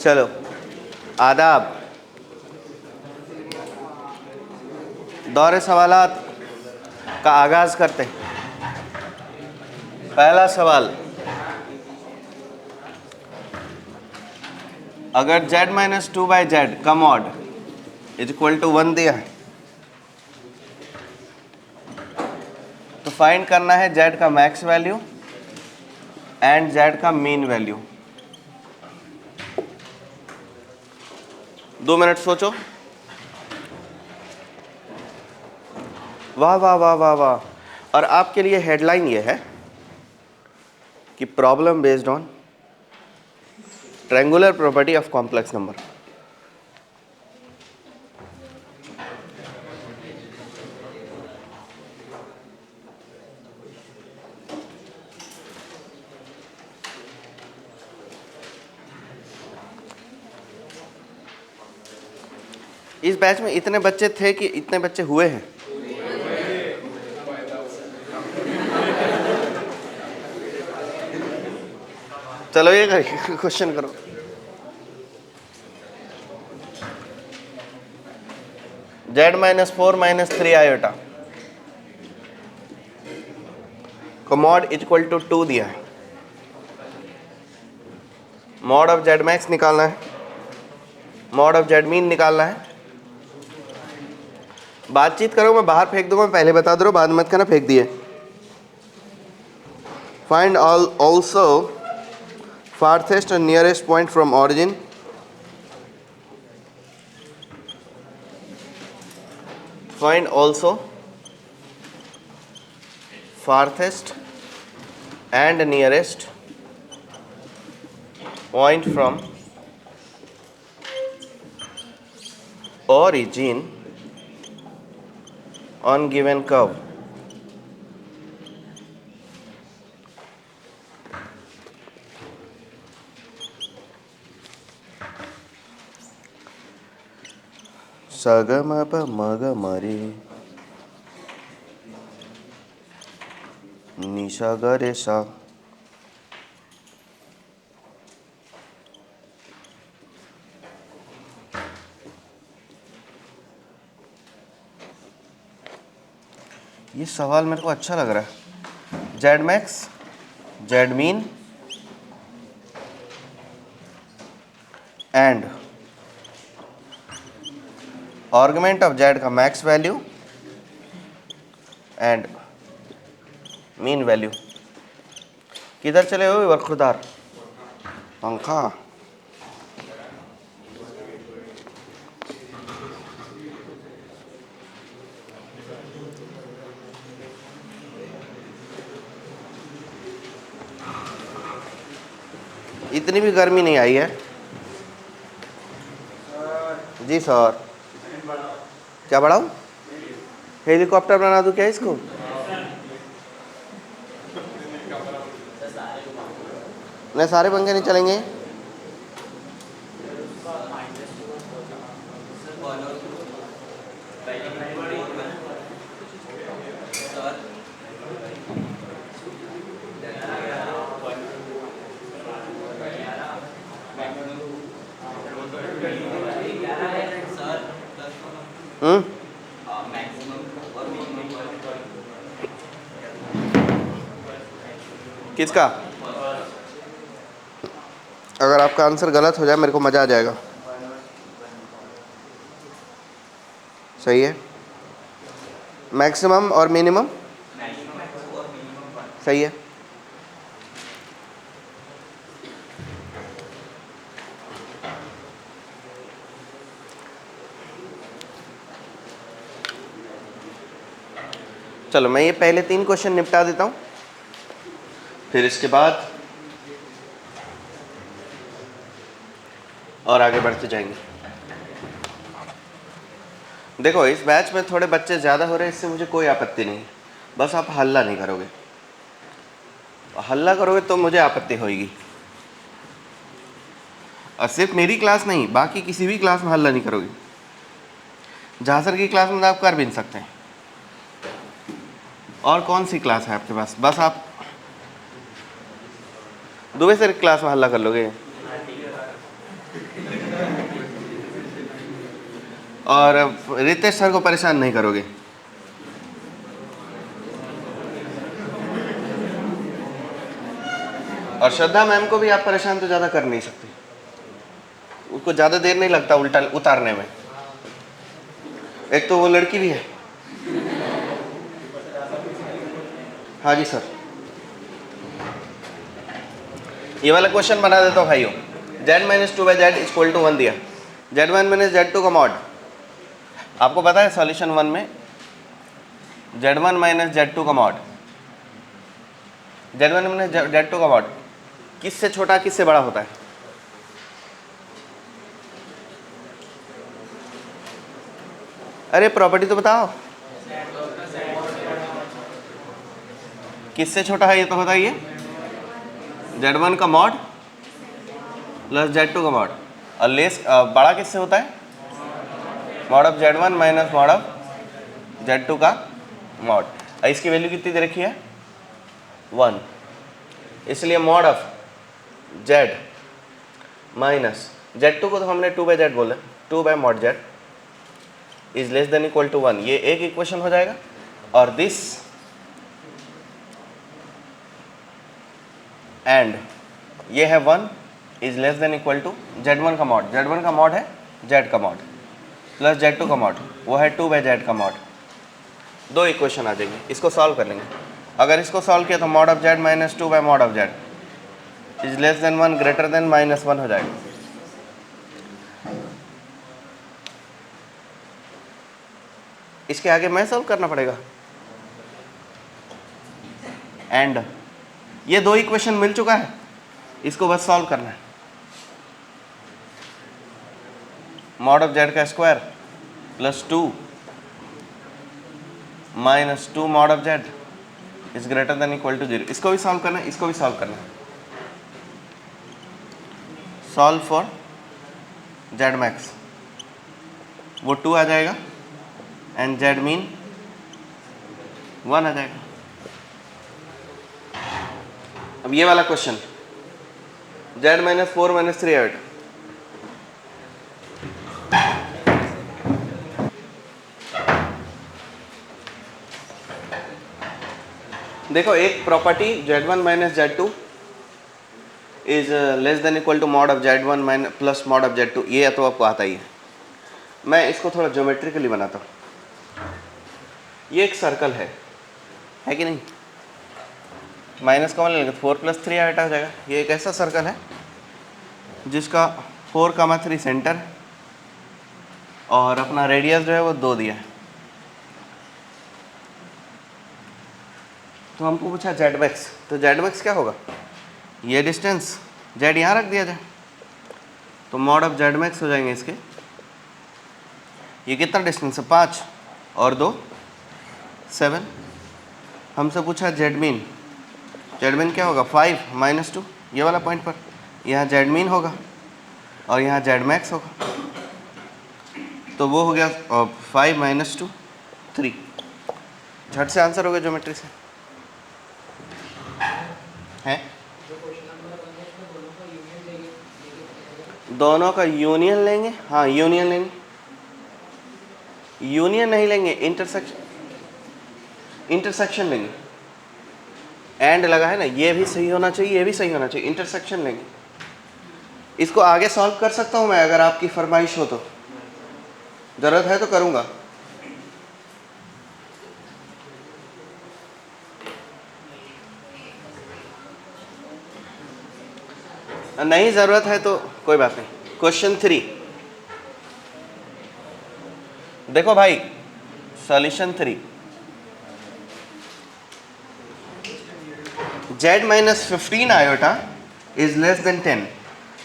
चलो आदाब। दौरे सवालात का आगाज़ करते हैं। पहला सवाल, अगर z-2/z का मॉड इज इक्वल टू 1 दिया है तो फाइंड करना है z का मैक्स वैल्यू एंड z का मीन वैल्यू। 2 मिनट सोचो। वाह वाह वाह वाह वाह। और आपके लिए हेडलाइन ये है कि problem based on triangular property of complex number. इस बैच में इतने बच्चे थे कि इतने बच्चे हुए हैं? चलो ये क्वेश्चन करो। z-4 - 3 आयोटा को मॉड इज इक्वल टू 2 दिया है। मॉड ऑफ z मैक्स निकालना है, मॉड ऑफ z मीन निकालना है। बातचीत करो, मैं बाहर फेंक दूंगा, मैं पहले बता दो, बाद मत कहना फेंक दिए। Find also farthest and nearest point from origin find also farthest and nearest point from origin on given curve। सगम प मग मरे निशा गरे सा। ये सवाल मेरे को अच्छा लग रहा है। Z max, z mean and argument of z का max value and mean value. किधर चले हो वरखुरदार पंखा? इतनी भी गर्मी नहीं आई है जी सर। क्या बढ़ाऊं? हेलीकॉप्टर बना दूं क्या इसको? नहीं, सारे पंखे नहीं चलेंगे। किसका? अगर आपका आंसर गलत हो जाए मेरे को मजा आ जाएगा। सही है। मैक्सिमम और मिनिमम सही है। चलो मैं ये पहले 3 क्वेश्चन निपटा देता हूँ, फिर इसके बाद और आगे बढ़ते जाएंगे। देखो इस बैच में थोड़े बच्चे ज़्यादा हो रहे हैं, इससे मुझे कोई आपत्ति नहीं, बस आप हल्ला नहीं करोगे। हल्ला करोगे तो मुझे आपत्ति होगी। और सिर्फ मेरी क्लास नहीं, बाकी किसी भी क्लास में हल्ला नहीं करोगे। जहाँ की क्लास में आप कर भी नहीं सकते हैं। और कौन सी क्लास है आपके पास? बस आप दुबे सर क्लास में हल्ला कर लोगे। और रितेश सर को परेशान नहीं करोगे। और श्रद्धा मैम को भी आप परेशान तो ज़्यादा कर नहीं सकते, उसको ज़्यादा देर नहीं लगता उल्टा उतारने में, एक तो वो लड़की भी है। हाँ जी सर, ये वाला क्वेश्चन बना देता हूँ भाइयों। z minus two by z equal to 1 दिया, z1 माइनस z2 का मॉड। आपको पता है सॉल्यूशन 1 में z1 माइनस z2 का मॉड, z1 माइनस z2 का मॉड किससे छोटा किससे बड़ा होता है? अरे प्रॉपर्टी तो बताओ, किससे छोटा है ये तो बताइए। z1 का मॉड प्लस z2 का मॉड, और लेस बड़ा किससे होता है? Mod of z1 minus mod of z2 का मॉड। इसकी वैल्यू कितनी दे रखी है? 1। इसलिए mod of z minus z2 को तो हमने 2 बाई जेड बोला, 2 बाई mod z is less than equal to 1। ये एक इक्वेशन हो जाएगा। और दिस एंड ये है 1 is less than equal to z1 का मॉड, z1 का मॉड है z का मॉड प्लस z2 का मॉड, वो है 2 बाई जेड का मॉड। दो इक्वेशन आ जाएंगे, इसको सॉल्व कर लेंगे। अगर इसको सॉल्व किया तो मॉड ऑफ z माइनस 2 बाई mod of z is less then 1 greater than minus 1 हो जाएगा। इसके आगे मैं सॉल्व करना पड़ेगा। एंड ये दो इक्वेशन मिल चुका है, इसको बस सॉल्व करना है। मॉड ऑफ z का square plus 2 minus 2 mod of z is greater than equal to 0। इसको भी सॉल्व करना है, इसको भी सॉल्व करना है। सॉल्व फॉर z मैक्स, वो 2 आ जाएगा एंड z मीन 1 आ जाएगा। अब ये वाला क्वेश्चन z माइनस 4 माइनस 3 8, देखो एक property z1 minus z2 is less than equal to mod of z1 minus plus mod of z2, ये तो आपको आता ही है। मैं इसको थोड़ा ज्योमेट्रिकली बनाता हूँ। ये एक सर्कल है कि नहीं? माइनस कॉमन लेंगे तो 4 प्लस 3 आइटा हो जाएगा। ये एक ऐसा सर्कल है जिसका 4,3 सेंटर है और अपना रेडियस जो है वो 2 दिया है। तो हमको पूछा जेड मैक्स, तो जेड मैक्स क्या होगा? ये डिस्टेंस जेड यहाँ रख दिया जाए तो मॉड ऑफ जेड मैक्स हो जाएंगे इसके। ये कितना डिस्टेंस है? 5 और 2 7। हमसे पूछा जेड मीन, जेड मीन क्या होगा? 5 माइनस 2, ये वाला पॉइंट पर यहाँ जेड मीन होगा और यहाँ जेड मैक्स होगा, तो वो हो गया 5 माइनस 2 3। झट से आंसर हो गया ज्योमेट्री से है। दोनों का यूनियन लेंगे, हाँ यूनियन लेंगे। यूनियन नहीं लेंगे, इंटरसेक्शन लेंगे। एंड लगा है ना, ये भी सही होना चाहिए, ये भी सही होना चाहिए, इंटरसेक्शन लेंगे। इसको आगे सॉल्व कर सकता हूँ मैं, अगर आपकी फरमाइश हो तो, ज़रूरत है तो करूँगा। नहीं ज़रूरत है तो कोई बात नहीं। क्वेश्चन 3 देखो भाई, solution 3, z minus 15 iota is less then 10।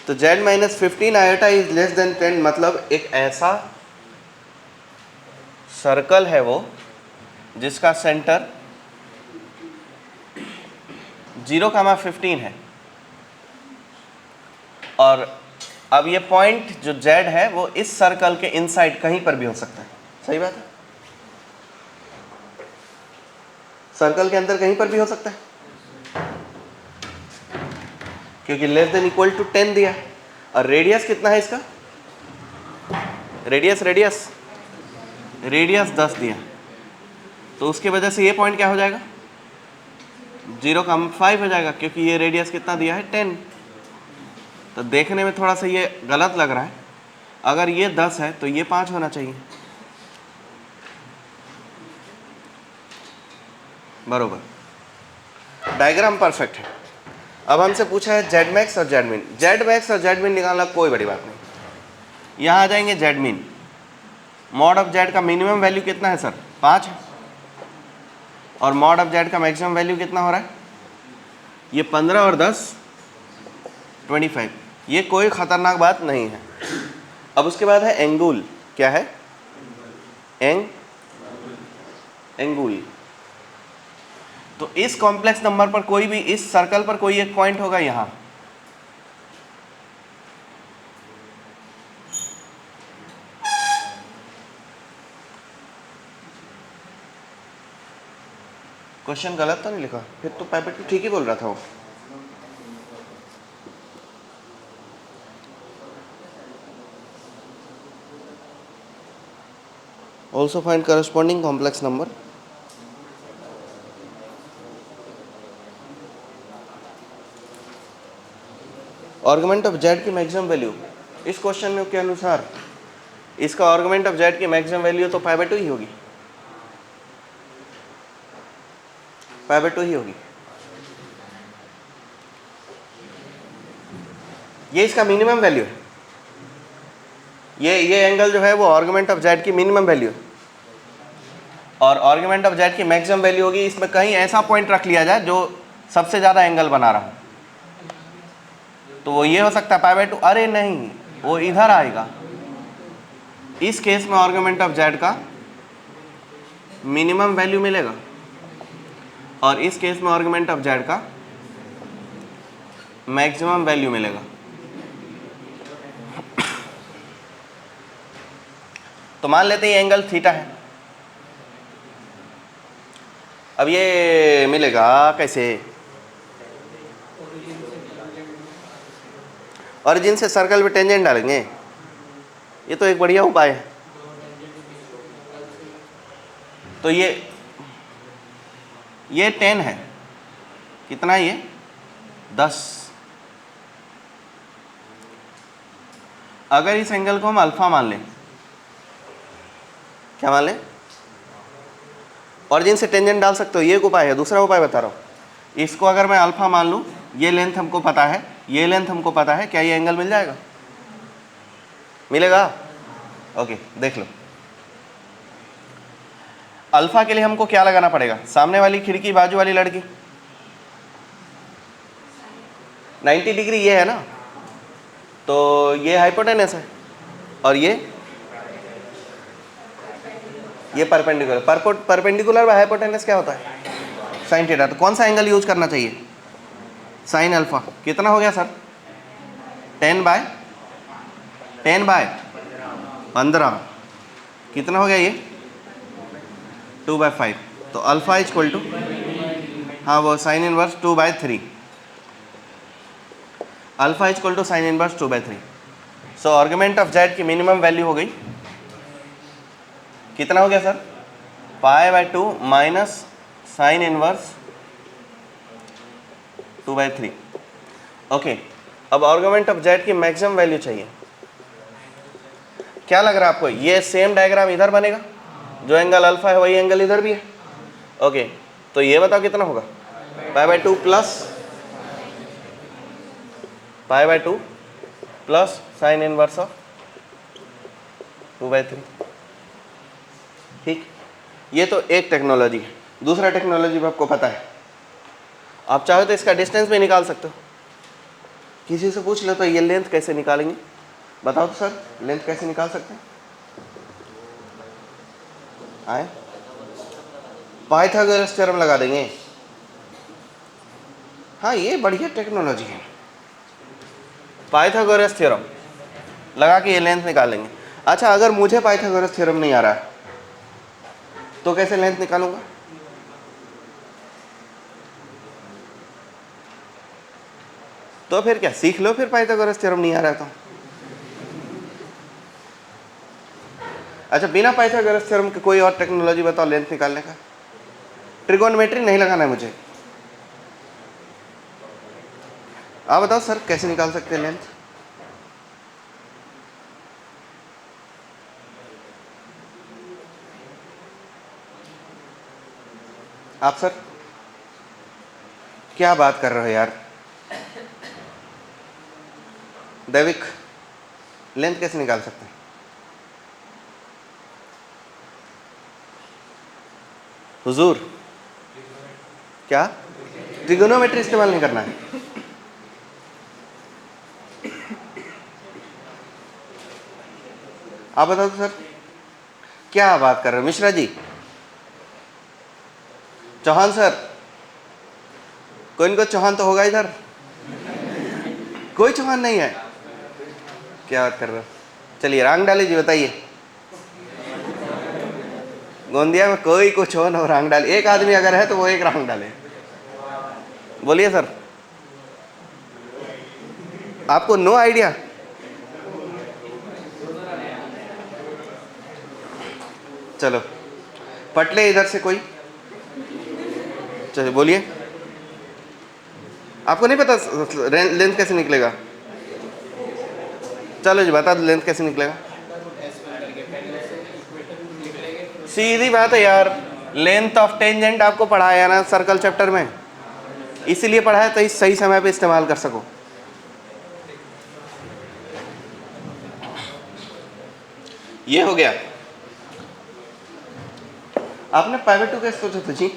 तो z minus 15 iota is less then 10 मतलब एक ऐसा सर्कल है वो जिसका सेंटर 0,15 है। और अब ये पॉइंट जो z है वो इस सर्कल के इनसाइड कहीं पर भी हो सकता है। सही बात है, सर्कल के अंदर कहीं पर भी हो सकता है क्योंकि लेस देन इक्वल टू 10 दिया है। और रेडियस कितना है इसका? रेडियस रेडियस 10 दिया, तो उसके वजह से ये पॉइंट क्या हो जाएगा, 0,5 हो जाएगा, क्योंकि ये रेडियस कितना दिया है 10। तो देखने में थोड़ा सा ये गलत लग रहा है, अगर ये 10 है तो ये 5 होना चाहिए, बरोबर। डायग्राम परफेक्ट है। अब हमसे पूछा है जेड मैक्स और जेड मिन। जेड मैक्स और जेड मिन निकालना कोई बड़ी बात नहीं। यहाँ आ जाएंगे जेड मिन। मॉड ऑफ जेड का मिनिमम वैल्यू कितना है सर, 5 है, और मॉड ऑफ जेड का मैक्सिमम वैल्यू कितना हो रहा है, ये 15 और 10 25। ये कोई खतरनाक बात नहीं है। अब उसके बाद है एंगुल। क्या है, एंगुल। तो इस कॉम्प्लेक्स नंबर पर कोई भी, इस सर्कल पर कोई एक पॉइंट होगा यहां, क्वेश्चन गलत तो नहीं लिखा, फिर तो पाइपेट ठीक ही बोल रहा था वो। Also find corresponding complex number. Argument of z की मैक्सिमम वैल्यू, इस क्वेश्चन में के अनुसार इसका आर्गुमेंट ऑफ जेड की मैक्सिमम वैल्यू तो पाई/2 ही होगी, पाई/2 ही होगी। ये इसका मिनिमम वैल्यू है, ये एंगल जो है वो आर्गुमेंट ऑफ जेड की मिनिमम वैल्यू है, और आर्गुमेंट ऑफ जेड की मैक्सिमम वैल्यू होगी, इसमें कहीं ऐसा पॉइंट रख लिया जाए जो सबसे ज़्यादा एंगल बना रहा, तो वो ये हो सकता है पाई/2। अरे नहीं, वो इधर आएगा। इस केस में आर्गुमेंट ऑफ जेड का मिनिमम वैल्यू मिलेगा, और इस केस में आर्गुमेंट ऑफ जेड का मैक्सिमम वैल्यू मिलेगा। तो मान लेते हैं एंगल थीटा है। अब ये मिलेगा कैसे, ओरिजिन से सर्कल पे टेंजेंट डालेंगे, ये तो एक बढ़िया उपाय है। तो ये 10 है, कितना ये 10। अगर इस एंगल को हम अल्फा मान लें, क्या मान लें, ओरिजिन से टेंजेंट डाल सकते हो, ये एक उपाय है। दूसरा उपाय बता रहा हूँ, इसको अगर मैं अल्फा मान लूँ, ये लेंथ हमको पता है, ये लेंथ हमको पता है, क्या ये एंगल मिल जाएगा, मिलेगा। ओके देख लो, अल्फा के लिए हमको क्या लगाना पड़ेगा, सामने वाली खिड़की बाजू वाली लड़की 90 डिग्री ये है ना, तो ये हाइपोटेनस है, और ये परपेंडिकुलर हाइपोटेनस क्या होता है, साइन थीटा। तो कौन सा एंगल यूज करना चाहिए, साइन अल्फा। कितना हो गया सर, 10/15। कितना हो गया ये, 2/5। तो अल्फा इज इक्वल टू, हाँ वो sine inverse 2/3, alpha is equal to sine inverse 2/3। So argument of z की मिनिमम वैल्यू हो गई, कितना हो गया sir, pi minus sine inverse 2/3। Okay, अब आर्गुमेंट ऑफ जेड की मैक्सिमम वैल्यू चाहिए। क्या लग रहा है आपको, ये सेम डायग्राम इधर बनेगा, जो एंगल अल्फा है वही एंगल इधर भी है। ओके, तो ये बताओ कितना होगा, पाई/2 प्लस साइन इनवर्स ऑफ 2/3। ठीक, ये तो एक टेक्नोलॉजी है। दूसरा टेक्नोलॉजी भी आपको पता है, आप चाहो तो इसका डिस्टेंस भी निकाल सकते हो। किसी से पूछ लो तो ये लेंथ कैसे निकालेंगे, बताओ तो सर, लेंथ कैसे निकाल सकते हैं, आए पाइथागोरस थ्योरम लगा देंगे। हाँ ये बढ़िया टेक्नोलॉजी है, पाइथागोरस थ्योरम लगा के ये लेंथ निकालेंगे। अच्छा, अगर मुझे पाइथागोरस थ्योरम नहीं आ रहा है तो कैसे लेंथ निकालूंगा, तो फिर क्या, सीख लो फिर पाइथागोरस थ्योरम नहीं आ रहा है तो। अच्छा, बिना पाइथागोरस थ्योरम के कोई और टेक्नोलॉजी बताओ लेंथ निकालने का। ट्रिगोनोमेट्री नहीं लगाना है मुझे। आप बताओ सर कैसे निकाल सकते हैं लेंथ? आप सर क्या बात कर रहे हो यार? दैविक, लेंथ कैसे निकाल सकते हैं? हुजूर क्या? ट्रिगोनोमेट्री इस्तेमाल नहीं करना है? आप बताओ तो सर क्या बात कर रहे हो? मिश्रा जी, चौहान सर, कोई इनको चौहान तो होगा इधर? कोई चौहान नहीं है? क्या बात कर रहे हो? चलिए रांग डाली जी, बताइए। गोंदिया में कोई कुछ हो न रांग डाले, एक आदमी अगर है तो वो एक रांग डाले। बोलिए सर, आपको नो आइडिया? चलो पटले इधर से कोई, चलो बोलिए। आपको नहीं पता लेंथ कैसे निकलेगा? चलो जी बता दो लेंथ कैसे निकलेगा। सीधी बात है यार, लेंथ ऑफ टेंजेंट आपको पढ़ाया ना सर्कल चैप्टर में, इसीलिए पढ़ाया तो इस सही समय पे इस्तेमाल कर सको। ये हो गया। आपने पाइवट टू कैसे सोचा था जी?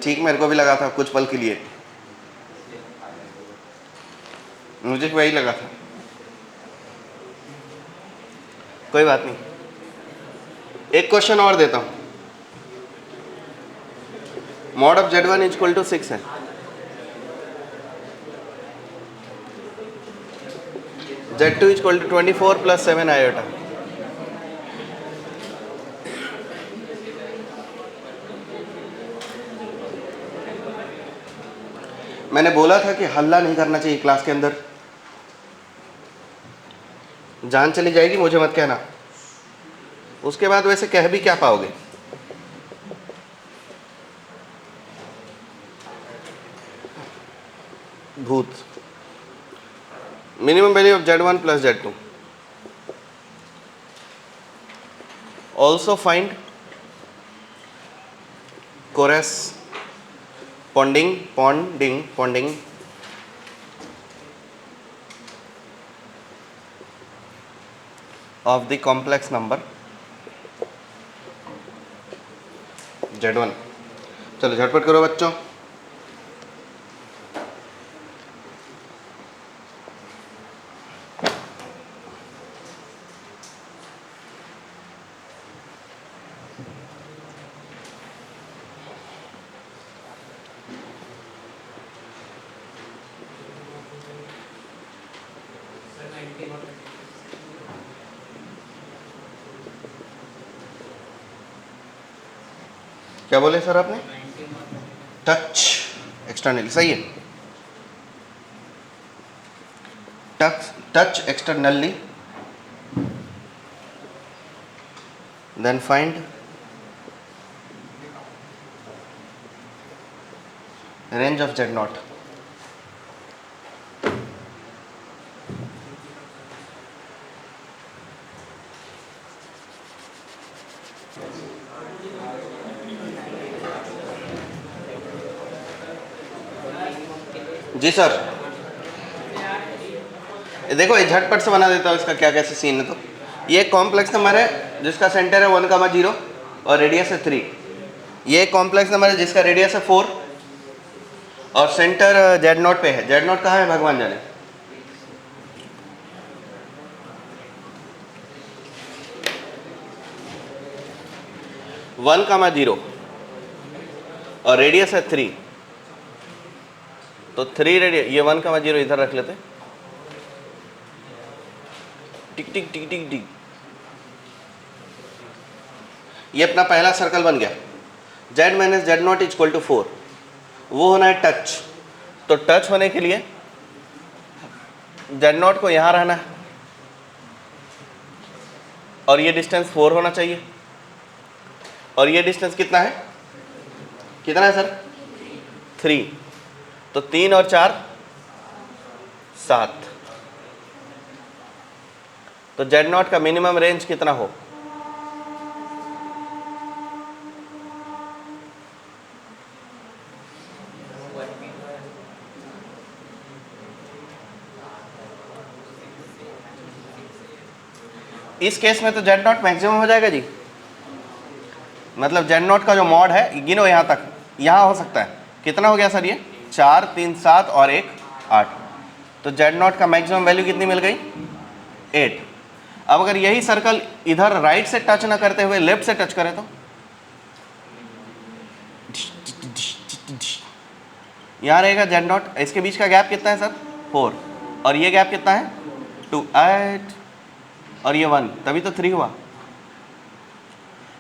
ठीक, मेरे को भी लगा था कुछ पल के लिए, मुझे वही लगा था। कोई बात नहीं, एक क्वेश्चन और देता हूं। Mod of Z1 equal to 6 है। Z2 equal to 24 plus 7 iota. मैंने बोला था कि हल्ला नहीं करना चाहिए क्लास के अंदर, जान चली जाएगी मुझे मत कहना। उसके बाद वैसे कह भी क्या पाओगे? भूत। Minimum value of Z1 plus Z2, also find corresponding of the complex number Z1। चलो झटपट करो बच्चों। क्या बोले सर आपने? टच एक्सटर्नली, सही है। Touch externally, then find range of Z0। जी सर, देखो ये झटपट से बना देता हूँ इसका क्या कैसे सीन है। तो ये कॉम्प्लेक्स नंबर है जिसका सेंटर है 1,0 और रेडियस है 3। ये कॉम्प्लेक्स नंबर है जिसका रेडियस है 4 और सेंटर Z0 पे है। Z0 कहाँ है भगवान जाने। वन कामा 0 और रेडियस है 3, तो 3 रेडियस, ये 1,0 इधर रख लेते। टिक टिक टिक टिक टिक, ये अपना पहला सर्कल बन गया। Z minus Z0 equal to 4, वो होना है टच। तो टच होने के लिए Z0 को यहाँ रहना है, और ये डिस्टेंस 4 होना चाहिए, और ये डिस्टेंस कितना है, कितना है सर, 3। तो 3 और 4 7। तो Z0 का मिनिमम रेंज कितना हो, इस केस में तो Z0 मैक्सिमम हो जाएगा जी। मतलब Z0 का जो मॉड है, गिनो यहाँ तक, यहाँ हो सकता है, कितना हो गया सर ये, 4 3 7 और 1 8। तो Z0 का मैक्सिमम वैल्यू कितनी मिल गई, 8। अब अगर यही सर्कल इधर राइट से टच ना करते हुए लेफ्ट से टच करें तो यहाँ रहेगा Z0, इसके बीच का गैप कितना है सर, 4, और ये गैप कितना है 2 8, और ये 1, तभी तो 3 हुआ।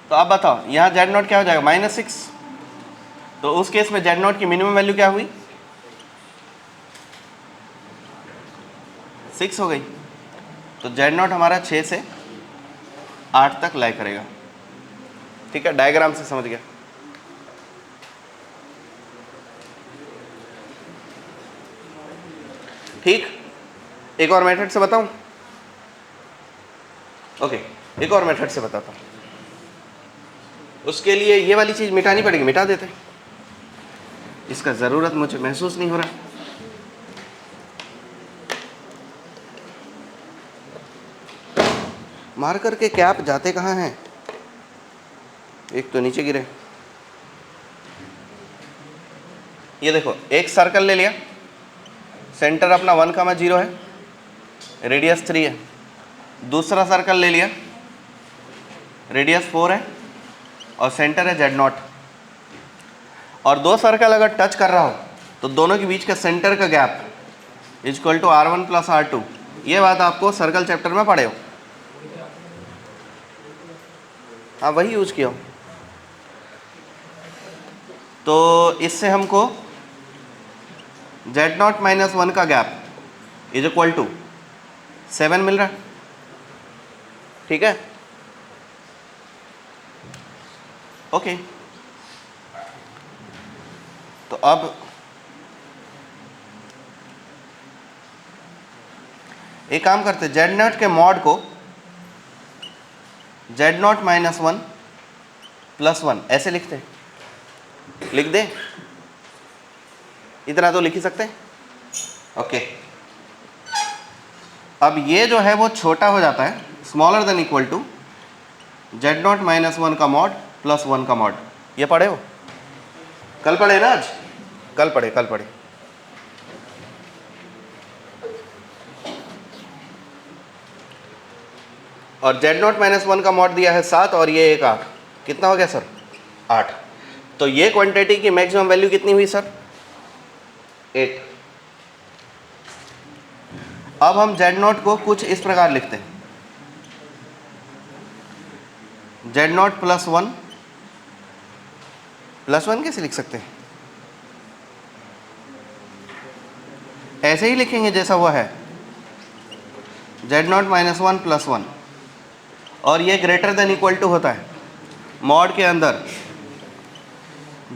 तो अब बताओ यहाँ Z0 क्या हो जाएगा, -6। तो उस केस में Z0 की मिनिमम वैल्यू क्या हुई, 6 हो गई। तो Z0 हमारा 6 से 8 तक लाई करेगा। ठीक है, डायग्राम से समझ गया। ठीक, एक और मेथड से बताऊं, ओके एक और मेथड से बताता हूं। उसके लिए ये वाली चीज मिटानी पड़ेगी, मिटा देते हैं, इसका जरूरत मुझे महसूस नहीं हो रहा। मार्कर के कैप जाते कहाँ हैं, एक तो नीचे गिरे। ये देखो, एक सर्कल ले लिया, सेंटर अपना 1,0 है, रेडियस 3 है। दूसरा सर्कल ले लिया, रेडियस 4 है और सेंटर है Z0। और दो सर्कल अगर टच कर रहा हो तो दोनों के बीच का सेंटर का gap equal to R1 + R2। ये बात आपको सर्कल चैप्टर में पढ़े हो, हाँ वही यूज किया हो। तो इससे हमको Z0 - 1 का गैप इक्वल टू 7 मिल रहा है। ठीक है, ओके। तो अब एक काम करते हैं, Z0 के मॉड को Z0 - 1 + 1 ऐसे लिखते हैं, लिख दें, इतना तो लिख ही सकते हैं। ओके, अब ये जो है वो छोटा हो जाता है, smaller than equal to Z0 - 1 का मॉड + 1 का मॉड। ये पढ़े हो, कल पढ़े ना, आज कल पढ़े। और Z0 - 1 का मॉड दिया है 7 और ये 1 8, कितना हो गया सर, 8। तो ये क्वांटिटी की मैक्सिमम वैल्यू कितनी हुई सर, 8। अब हम Z0 को कुछ इस प्रकार लिखते हैं, Z0 + 1 + 1 कैसे लिख सकते हैं, ऐसे ही लिखेंगे जैसा हुआ है, Z0 - 1 + 1, और ये ग्रेटर देन इक्वल टू होता है मॉड के अंदर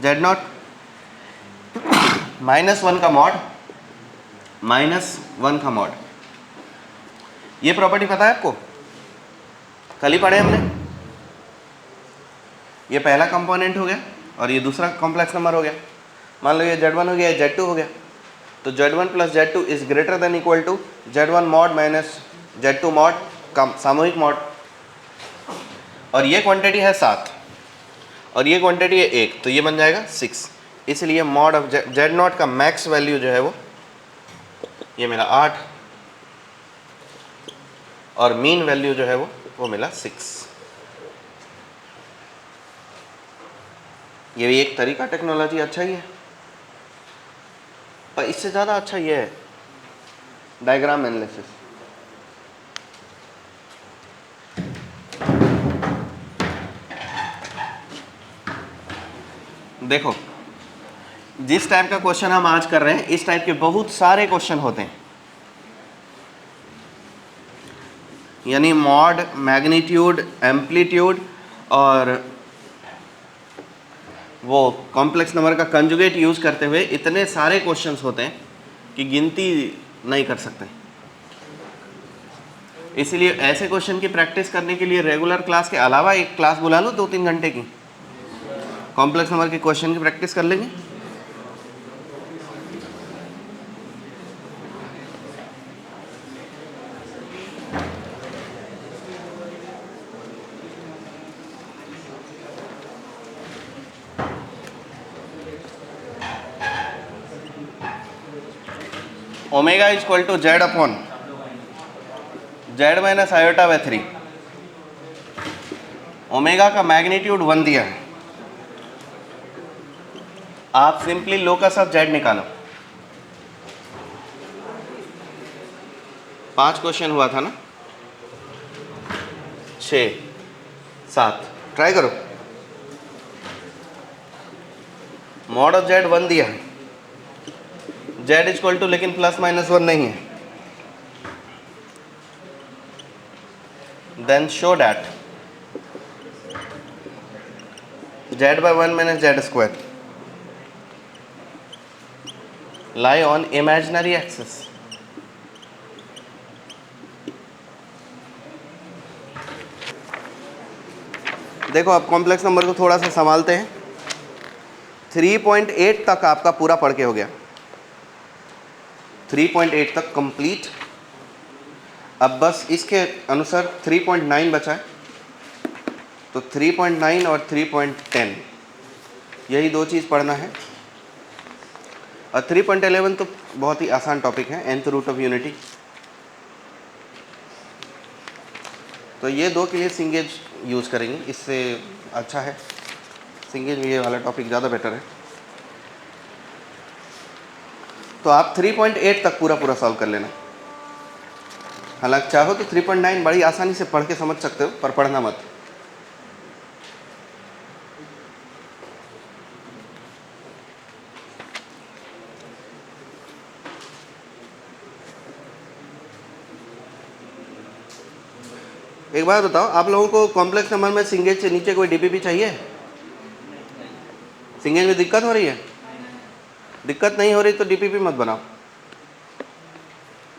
Z0 -1 का मॉड -1 का मॉड। ये प्रॉपर्टी पता है आपको, कल ही पढ़े हमने। ये पहला कंपोनेंट हो गया और ये दूसरा कॉम्प्लेक्स नंबर हो गया। मान लो ये Z1 हो गया, ये Z2 हो गया, तो Z1 + Z2 is greater than equal to Z1 mod - Z2 mod का सामूहिक मॉड। और ये क्वांटिटी है 7 और ये क्वांटिटी है 1, तो ये बन जाएगा 6। इसलिए मॉड ऑफ Z0 का मैक्स वैल्यू जो है ये मिला 8 और मीन वैल्यू जो है वो मिला 6। ये भी एक तरीका, टेक्नोलॉजी अच्छा ही है, पर इससे ज़्यादा अच्छा ये है डायग्राम एनालिसिस। देखो, जिस टाइप का क्वेश्चन हम आज कर रहे हैं, इस टाइप के बहुत सारे क्वेश्चन होते हैं। यानी मॉड, मैग्नीट्यूड, एम्पलीट्यूड और वो कॉम्प्लेक्स नंबर का कंजुगेट यूज़ करते हुए इतने सारे क्वेश्चंस होते हैं कि गिनती नहीं कर सकते। इसीलिए ऐसे क्वेश्चन की प्रैक्टिस करने के लिए रेगुलर क्लास के अलावा एक क्लास बुला लो 2-3 घंटे की, कॉम्प्लेक्स नंबर के क्वेश्चन की प्रैक्टिस कर लेंगे। Omega is equal to z upon z minus iota by 3। Omega का मैग्नीट्यूड 1 दिया है, आप सिंपली लोकस ऑफ जेड निकालो। 5 क्वेश्चन हुआ था ना, 6, 7, ट्राई करो। मॉड ऑफ जेड 1 दिया है, जेड इज इक्वल टू लेकिन प्लस माइनस 1 नहीं है, then show that z by 1 minus z square lie on imaginary axis। देखो अब कॉम्प्लेक्स नंबर को थोड़ा सा संभालते हैं। 3.8 तक आपका पूरा पढ़ के हो गया, 3.8 तक कंप्लीट। अब बस इसके अनुसार 3.9 बचा है, तो 3.9 और 3.10 यही दो चीज़ पढ़ना है। और 3.11 तो बहुत ही आसान टॉपिक है, nth रूट ऑफ यूनिटी। तो ये दो के लिए सिंगेज यूज़ करेंगे, इससे अच्छा है सिंगेज में, ये वाला टॉपिक ज़्यादा बेटर है। तो आप 3.8 तक पूरा सॉल्व कर लेना। हालांकि चाहो तो 3.9 बड़ी आसानी से पढ़ के समझ सकते हो, पर पढ़ना मत। एक बात बताओ, आप लोगों को कॉम्प्लेक्स नंबर में सिंगेज से नीचे कोई डीपीपी चाहिए? सिंगेज में दिक्कत हो रही है? दिक्कत नहीं हो रही तो डीपीपी मत बनाओ,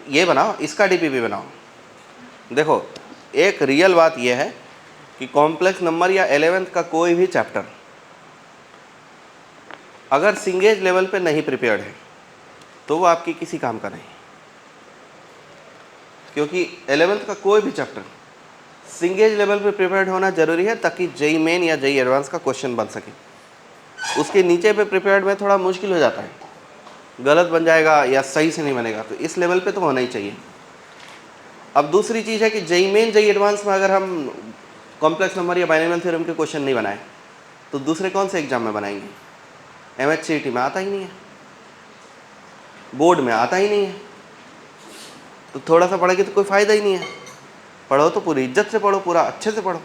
ये बनाओ, इसका डीपीपी बनाओ। देखो एक रियल बात यह है कि कॉम्प्लेक्स नंबर या 11th का कोई भी चैप्टर अगर सिंगेज लेवल पे नहीं प्रिपेयर्ड है तो वो आपकी किसी काम का नहीं, क्योंकि 11th का कोई भी चैप्टर सिंगेज लेवल पे प्रिपेयर्ड होना जरूरी है ताकि जेई मेन या जेई एडवांस का क्वेश्चन बन सके। उसके नीचे पे प्रिपेयर्ड में थोड़ा मुश्किल हो जाता है, गलत बन जाएगा या सही से नहीं बनेगा, तो इस लेवल पे तो होना ही चाहिए। अब दूसरी चीज़ है कि जेई मेन जेई एडवांस में अगर हम कॉम्प्लेक्स नंबर या बाइनोमियल थ्योरम के क्वेश्चन नहीं बनाए तो दूसरे कौन से एग्जाम में बनाएंगे? MHCET में आता ही नहीं है, बोर्ड में आता ही नहीं है, तो थोड़ा सा पढ़ेंगे तो कोई फ़ायदा ही नहीं है। पढ़ो तो पूरी इज्जत से पढ़ो, पूरा अच्छे से पढ़ो।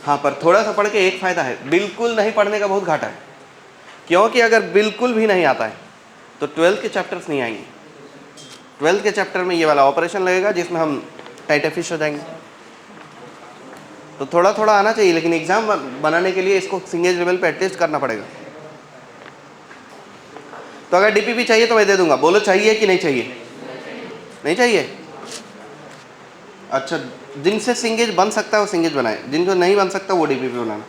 हाँ, पर थोड़ा सा पढ़ के एक फ़ायदा है, बिल्कुल नहीं पढ़ने का बहुत घाटा है, क्योंकि अगर बिल्कुल भी नहीं आता है तो 12th के चैप्टर्स नहीं आएंगे। 12th के चैप्टर में ये वाला ऑपरेशन लगेगा जिसमें हम टाइट फिश हो जाएंगे। तो थोड़ा थोड़ा आना चाहिए, लेकिन एग्ज़ाम बनाने के लिए इसको सिंगेज लेवल पे एटलीस्ट करना पड़ेगा। तो अगर डीपीपी चाहिए तो मैं दे दूंगा, बोलो चाहिए कि नहीं चाहिए? नहीं चाहिए? अच्छा, जिनसे सिंगेज बन सकता है वो सिंगेज बनाए, जिनको नहीं बन सकता वो डीपीपी बनाना।